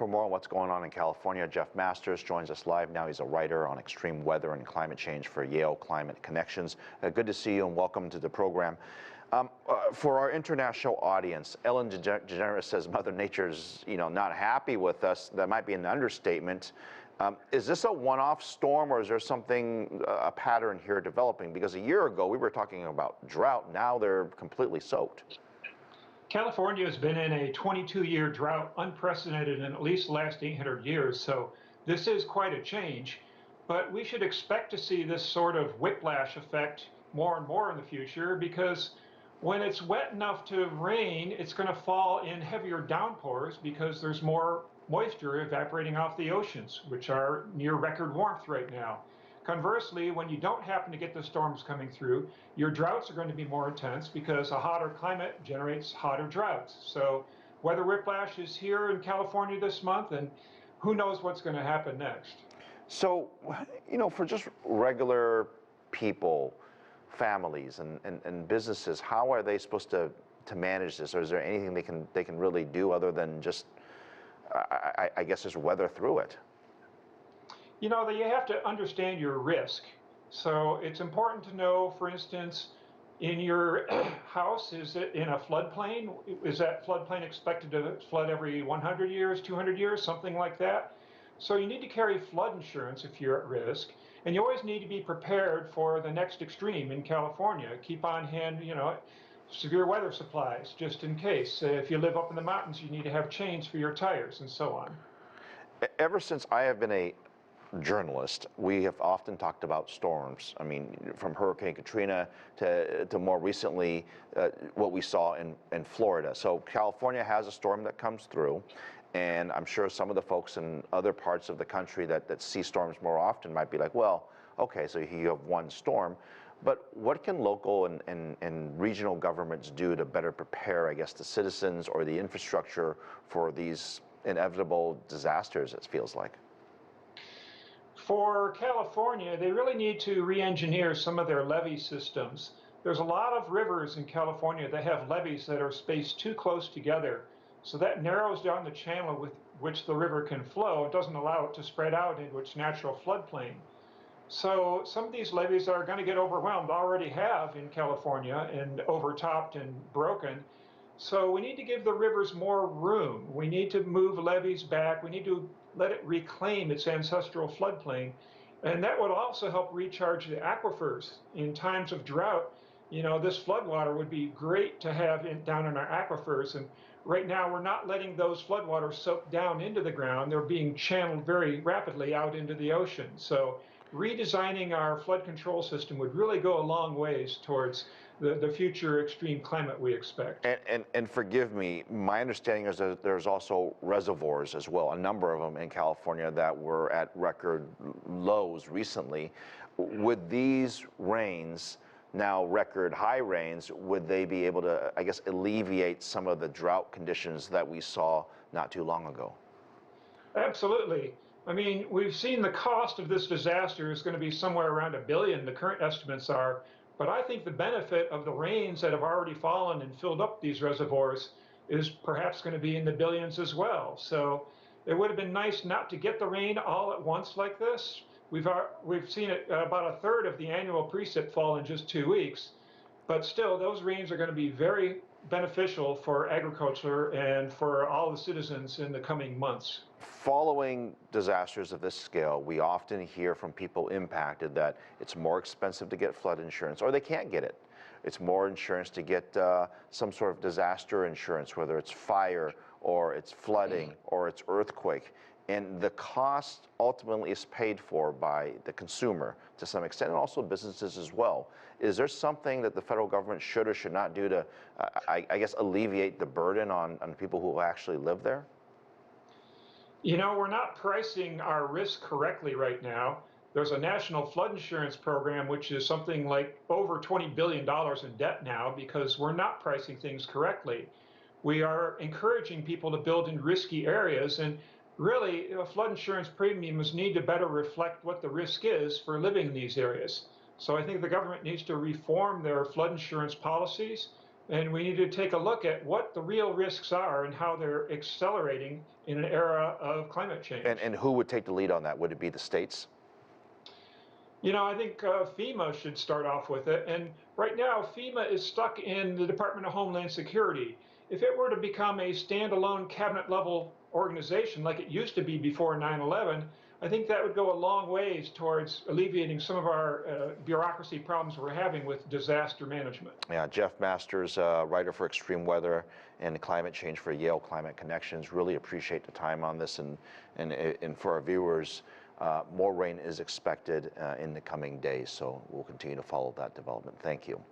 For more on what's going on in California, Jeff Masters joins us live now. He's a writer on extreme weather and climate change for Yale Climate Connections. Good to see you and welcome to the program. For our international audience, Ellen DeGeneres says Mother Nature's, not happy with us. That might be an understatement. Is this a one-off storm, or is there a pattern here developing? Because a year ago we were talking about drought. Now they're completely soaked. California has been in a 22-year drought, unprecedented in at least the last 800 years, so this is quite a change. But we should expect to see this sort of whiplash effect more and more in the future, because when it's wet enough to rain, it's going to fall in heavier downpours because there's more moisture evaporating off the oceans, which are near record warmth right now. Conversely, when you don't happen to get the storms coming through, your droughts are going to be more intense because a hotter climate generates hotter droughts. So weather whiplash is here in California this month, and who knows what's going to happen next. So, for just regular people, families and businesses, how are they supposed to manage this? Or is there anything they can really do other than just, I guess, just weather through it? You have to understand your risk. So it's important to know, for instance, in your house, is it in a floodplain? Is that floodplain expected to flood every 100 years, 200 years, something like that? So you need to carry flood insurance if you're at risk. And you always need to be prepared for the next extreme in California. Keep on hand, severe weather supplies, just in case. If you live up in the mountains, you need to have chains for your tires and so on. Ever since I have been a journalist, we have often talked about storms. I mean, from Hurricane Katrina to more recently what we saw in Florida. So California has a storm that comes through, and I'm sure some of the folks in other parts of the country that see storms more often might be like, well, okay, so you have one storm. But what can local and regional governments do to better prepare, I guess, the citizens or the infrastructure for these inevitable disasters, it feels like? For California, they really need to re-engineer some of their levee systems. There's a lot of rivers in California that have levees that are spaced too close together. So that narrows down the channel with which the river can flow. It doesn't allow it to spread out into its natural floodplain. So some of these levees that are going to get overwhelmed already have in California and overtopped and broken. So we need to give the rivers more room. We need to move levees back. We need to let it reclaim its ancestral floodplain. And that would also help recharge the aquifers. In times of drought, this floodwater would be great to have down in our aquifers. And right now, we're not letting those floodwaters soak down into the ground. They're being channeled very rapidly out into the ocean. So redesigning our flood control system would really go a long ways towards the future extreme climate we expect. And forgive me, my understanding is that there's also reservoirs as well, a number of them in California that were at record lows recently. Would these rains, now record high rains, would they be able to, I guess, alleviate some of the drought conditions that we saw not too long ago? Absolutely. I mean, we've seen the cost of this disaster is going to be somewhere around $1 billion, the current estimates are. But I think the benefit of the rains that have already fallen and filled up these reservoirs is perhaps going to be in the billions as well. So it would have been nice not to get the rain all at once like this. We've seen it about a third of the annual precip fall in just 2 weeks. But still, those rains are going to be very beneficial for agriculture and for all the citizens in the coming months. Following disasters of this scale, we often hear from people impacted that it's more expensive to get flood insurance, or they can't get it. It's more insurance to get some sort of disaster insurance, whether it's fire or it's flooding or it's earthquake. And the cost ultimately is paid for by the consumer to some extent, and also businesses as well. Is there something that the federal government should or should not do to, I guess, alleviate the burden on people who actually live there? We're not pricing our risk correctly right now. There's a national flood insurance program, which is something like over $20 billion in debt now because we're not pricing things correctly. We are encouraging people to build in risky areas, and really, flood insurance premiums need to better reflect what the risk is for living in these areas. So I think the government needs to reform their flood insurance policies, and we need to take a look at what the real risks are and how they're accelerating in an era of climate change. And who would take the lead on that? Would it be the states? I think FEMA should start off with it. And right now, FEMA is stuck in the Department of Homeland Security. If it were to become a standalone cabinet level organization like it used to be before 9/11, I think that would go a long ways towards alleviating some of our bureaucracy problems we're having with disaster management. Yeah, Jeff Masters, writer for extreme weather and climate change for Yale Climate Connections. Really appreciate the time on this, and for our viewers, more rain is expected in the coming days, so we'll continue to follow that development. Thank you.